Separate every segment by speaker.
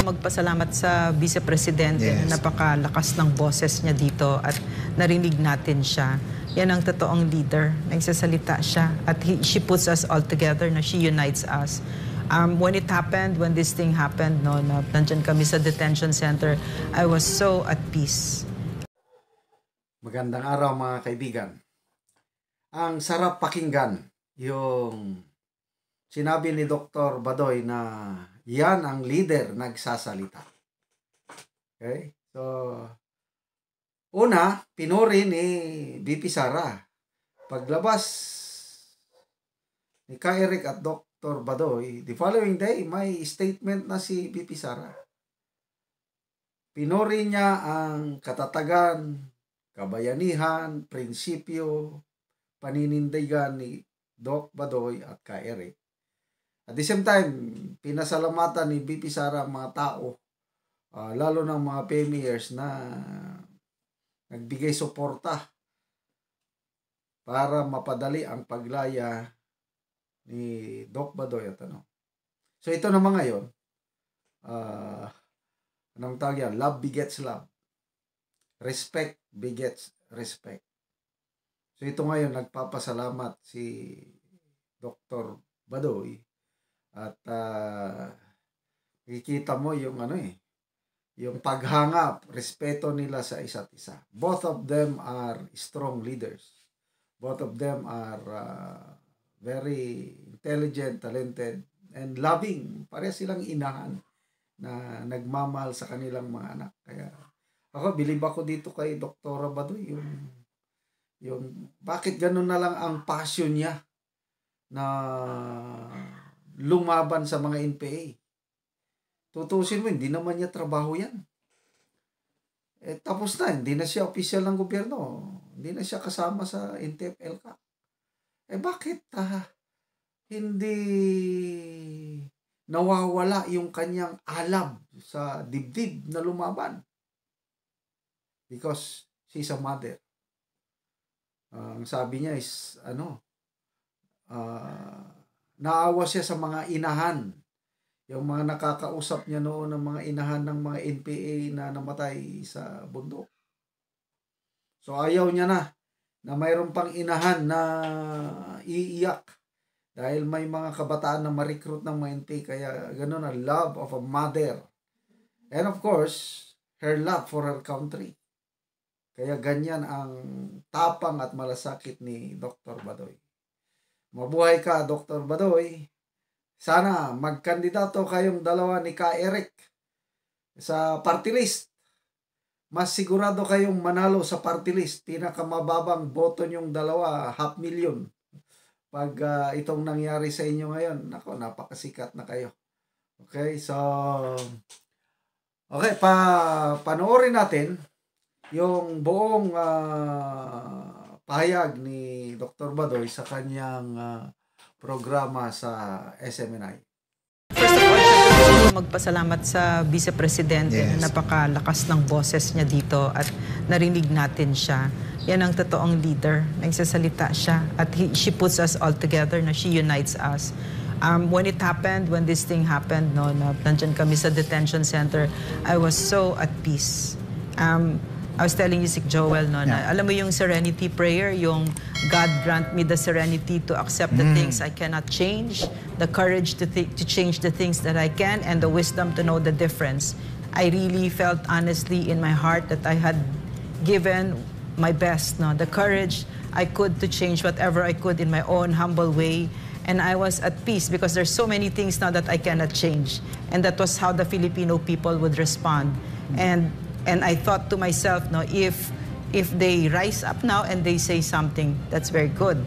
Speaker 1: magpasalamat sa Vice Presidente na napakalakas ng boses niya dito at narinig natin siya. Yan ang totoong leader. Nagsasalita siya at she puts us all together, na she unites us. When it happened, when this thing happened, no, na nandyan kami sa detention center, I was so at peace.
Speaker 2: Magandang araw mga kaibigan. Ang sarap pakinggan yung sinabi ni Dr. Badoy na yan ang leader nagsasalita. Okay? So, una, pinuri ni VP Sara. Paglabas ni Ka Eric at Dr. Badoy, the following day, may statement na si VP Sara. Pinuri niya ang katatagan, kabayanihan, prinsipyo, paninindigan ni Doc Badoy at Ka Eric. At the same time, pinasalamatan ni VP Sara ang mga tao, lalo ng mga PMEers na nagbigay suporta para mapadali ang paglaya ni Doc Badoy at ano. So ito naman ngayon, anong tawag yan? Love begets love. Respect begets respect. So ito ngayon, nagpapasalamat si Dr. Badoy at nakikita mo yung yung paghanga, respeto nila sa isa't isa. Both of them are strong leaders. Both of them are very intelligent, talented, and loving. Pareha silang inahan na nagmamahal sa kanilang mga anak. Kaya ako, bilib ako dito kay Dr. Badoy. Yung bakit ganun na lang ang passion niya na lumaban sa mga NPA. Tutusin mo, hindi naman niya trabaho yan. Tapos na, hindi na siya opisyal ng gobyerno. Hindi na siya kasama sa NTF-ELCAC. Bakit hindi nawawala yung kanyang alab sa dibdib na lumaban? Because she's a mother. Ang sabi niya is, naawa siya sa mga inahan. Yung mga nakakausap niya noon ng mga inahan ng mga NPA na namatay sa bundok. So ayaw niya na mayroon pang inahan na iiyak dahil may mga kabataan na ma-recruit ng mga NPA. Kaya gano'n ang love of a mother. And of course, her love for her country. Kaya ganyan ang tapang at malasakit ni Dr. Badoy. Mabuhay ka, Dr. Badoy. Sana magkandidato kayong dalawa ni Ka Eric sa party list. Mas sigurado kayong manalo sa party list. Pinakamababang boto nyong dalawa, 500,000. Pag itong nangyari sa inyo ngayon, nako, napakasikat na kayo. Okay, so okay, panoorin natin yung buong pahayag ni Dr. Badoy sa kanyang programa sa SMNI.
Speaker 1: First of all, magpasalamat sa Vice Presidente na napakalakas ng boses niya dito at narinig natin siya. Yan ang totoong leader. Nagsasalita siya at she puts us all together, na she unites us. When it happened, when this thing happened, no, na nandyan kami sa detention center, I was so at peace. I was telling you, Sik Joel, no, na alam mo yung serenity prayer, yung God grant me the serenity to accept the things I cannot change, the courage to change the things that I can, and the wisdom to know the difference. I really felt honestly in my heart that I had given my best, no, the courage I could to change whatever I could in my own humble way. And I was at peace because there's so many things now that I cannot change. And that was how the Filipino people would respond. And I thought to myself, no, if they rise up now and they say something, that's very good.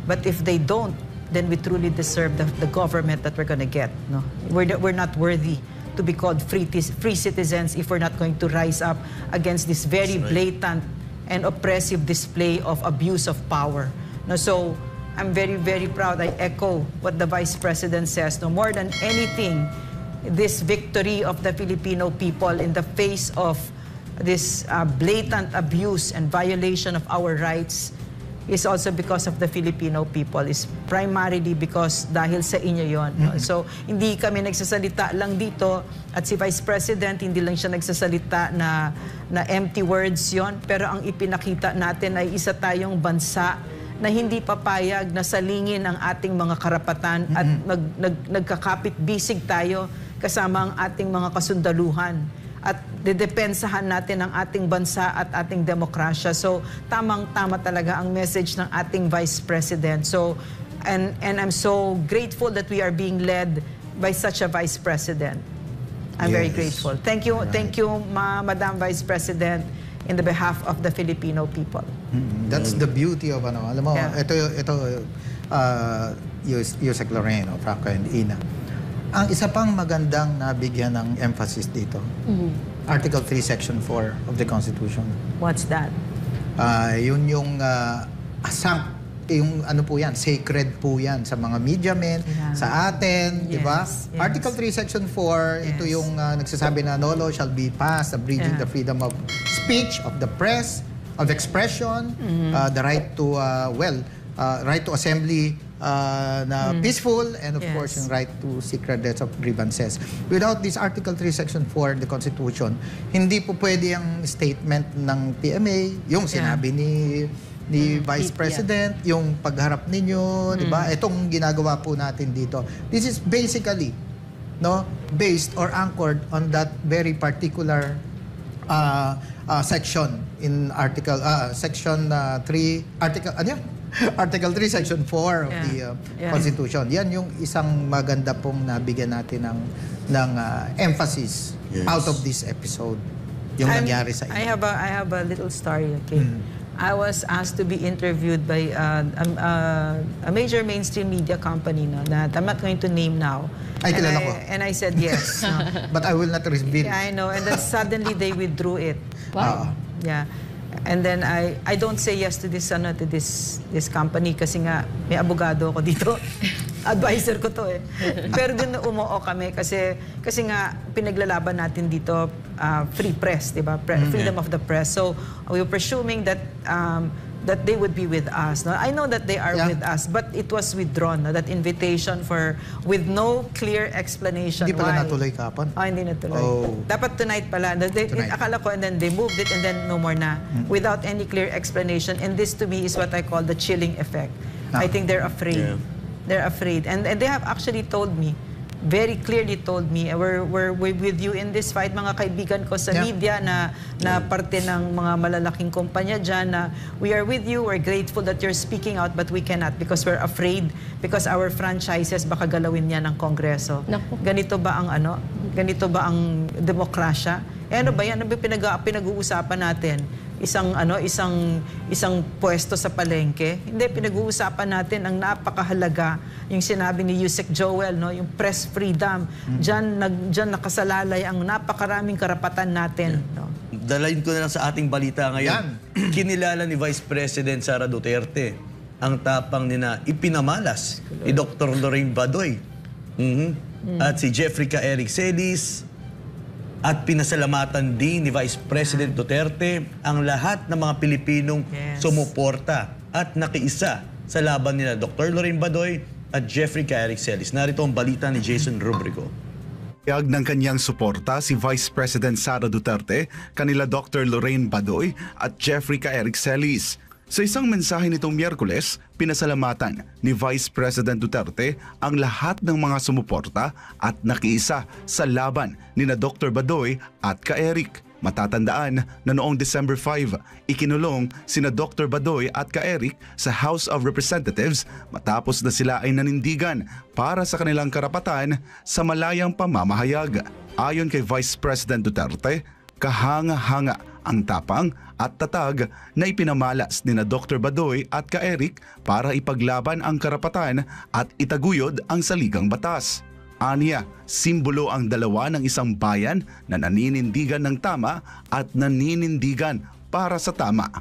Speaker 1: But if they don't, then we truly deserve the government that we're going to get. No, we're not worthy to be called free citizens if we're not going to rise up against this very blatant and oppressive display of abuse of power. No, so I'm very, very proud. I echo what the Vice President says. No, more than anything, this victory of the Filipino people in the face of this blatant abuse and violation of our rights is also because of the Filipino people, is primarily because dahil sa inyo yon. No? So, hindi kami nagsasalita lang dito at si Vice President, hindi lang siya nagsasalita na empty words yon, pero ang ipinakita natin ay isa tayong bansa na hindi papayag na salingin ang ating mga karapatan at nagkakapit-bisig tayo kasama ang ating mga kasundaluhan. At dedepensahan natin ang ating bansa at ating demokrasya. So, tamang-tama talaga ang message ng ating Vice President. So, and I'm so grateful that we are being led by such a Vice President. I'm very grateful. Thank you, Madam Vice President, in the behalf of the Filipino people.
Speaker 3: That's the beauty of alam mo, ito Yusek Loreno, Franco and Ina. Ang isa pang magandang nabigyan ng emphasis dito, Article 3, Section 4 of the Constitution.
Speaker 1: What's that?
Speaker 3: Yun yung yung ano po yan, sacred po yan sa mga media men, sa atin, di ba? Article 3, Section 4, ito yung nagsasabi na no law shall be passed abridging the freedom of speech, of the press, of expression, the right to, right to assembly, na peaceful, and of course yung right to seek redress of grievances. Without this Article 3, Section 4 of the Constitution, hindi po pwede ang statement ng PMA, yung sinabi ni Vice President, yung pagharap ninyo, di ba? Itong ginagawa po natin dito. This is basically based or anchored on that very particular section in Section 3, Article 3, Section 4 of the Constitution. Yan yung isang maganda pong nabigyan natin ng emphasis out of this episode. Yung nangyari sa inyo.
Speaker 1: I have a little story, okay? I was asked to be interviewed by a major mainstream media company that I'm not going to name now.
Speaker 3: Ay, kilala ko.
Speaker 1: And I said yes.
Speaker 3: But I will not reveal.
Speaker 1: Yeah, I know. And then suddenly they withdrew it.
Speaker 4: Wow.
Speaker 1: Yeah. And then I don't say yes to this this company kasi nga may abogado ako dito. Advisor ko to eh. Pero din umuo kami kasi nga pinaglalaban natin dito free press, 'di ba? Freedom of the press. So we were presuming that that they would be with us. No? I know that they are with us, but it was withdrawn. No? That invitation with no clear explanation.
Speaker 3: Hindi pala natuloy kapon?
Speaker 1: Hindi natuloy.
Speaker 3: Oh.
Speaker 1: Dapat tonight pala. Akala ko, and then they moved it and then no more na. Without any clear explanation. And this to me is what I call the chilling effect. I think they're afraid. Yeah. They're afraid. And they have actually told me, very clearly told me, we're with you in this fight, mga kaibigan ko sa media na parte ng mga malalaking kumpanya dyan, na we are with you, we're grateful that you're speaking out, but we cannot because we're afraid, because our franchises baka galawin yan ng Kongreso. Ganito ba ang demokrasya? Ano ba yan? Ano ba pinag-uusapan natin? Isang pwesto sa palengke. Hindi, pinag-uusapan natin ang napakahalaga, yung sinabi ni Yusek Joel, yung press freedom. Diyan nakasalalay ang napakaraming karapatan natin.
Speaker 5: Dalayin ko na lang sa ating balita ngayon. Kinilala ni Vice President Sara Duterte ang tapang ipinamalas ni Dr. Lorraine Badoy at si Jeffrey K. Eric Celis. At pinasalamatan din ni Vice President Duterte ang lahat ng mga Pilipinong sumuporta at nakiisa sa laban nila Dr. Lorraine Badoy at Jeffrey K. Eric Celis. Narito ang balita ni Jason Rubrico.
Speaker 6: Payag ng kanyang suporta si Vice President Sara Duterte, kanila Dr. Lorraine Badoy at Jeffrey K. Eric Celis. Sa isang mensahe nitong Miyerkules, pinasalamatan ni Vice President Duterte ang lahat ng mga sumuporta at nakiisa sa laban ni Dr. Badoy at Ka-Eric. Matatandaan na noong December 5, ikinulong sina Dr. Badoy at Ka-Eric sa House of Representatives matapos na sila ay nanindigan para sa kanilang karapatan sa malayang pamamahayag. Ayon kay Vice President Duterte, kahanga-hanga ang tapang at tatag na ipinamalas ni Dr. Badoy at Ka-Eric para ipaglaban ang karapatan at itaguyod ang saligang batas. Aniya, simbolo ang dalawa ng isang bayan na naninindigan ng tama at naninindigan para sa tama.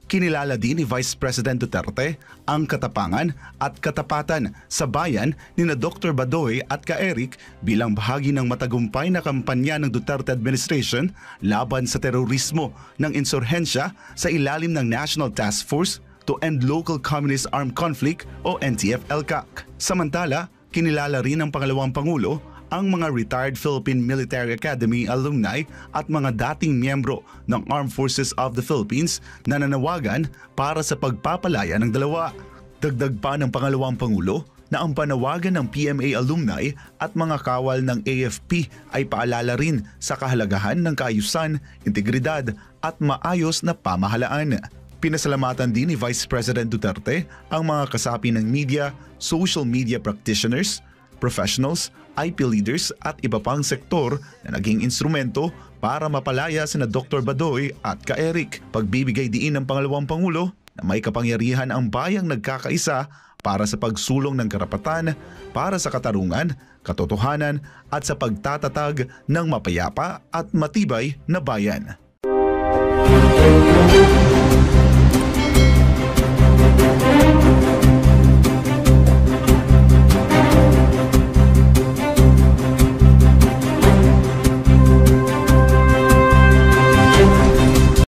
Speaker 6: Kinilala din ni Vice President Duterte ang katapangan at katapatan sa bayan ni Dr. Badoy at Ka-Eric bilang bahagi ng matagumpay na kampanya ng Duterte administration laban sa terorismo ng insurhensya sa ilalim ng National Task Force to End Local Communist Armed Conflict o NTF-ELCAC. Samantala, kinilala rin ng pangalawang Pangulo ang mga retired Philippine Military Academy alumni at mga dating miyembro ng Armed Forces of the Philippines na nanawagan para sa pagpapalaya ng dalawa. Dagdag pa ng pangalawang Pangulo na ang panawagan ng PMA alumni at mga kawal ng AFP ay paalala rin sa kahalagahan ng kaayusan, integridad at maayos na pamahalaan. Pinasalamatan din ni Vice President Duterte ang mga kasapi ng media, social media practitioners, professionals, IP leaders at iba pang sektor na naging instrumento para mapalaya sina Dr. Badoy at Ka-Eric. Pagbibigay diin ng pangalawang Pangulo na may kapangyarihan ang bayang nagkakaisa para sa pagsulong ng karapatan, para sa katarungan, katotohanan at sa pagtatatag ng mapayapa at matibay na bayan.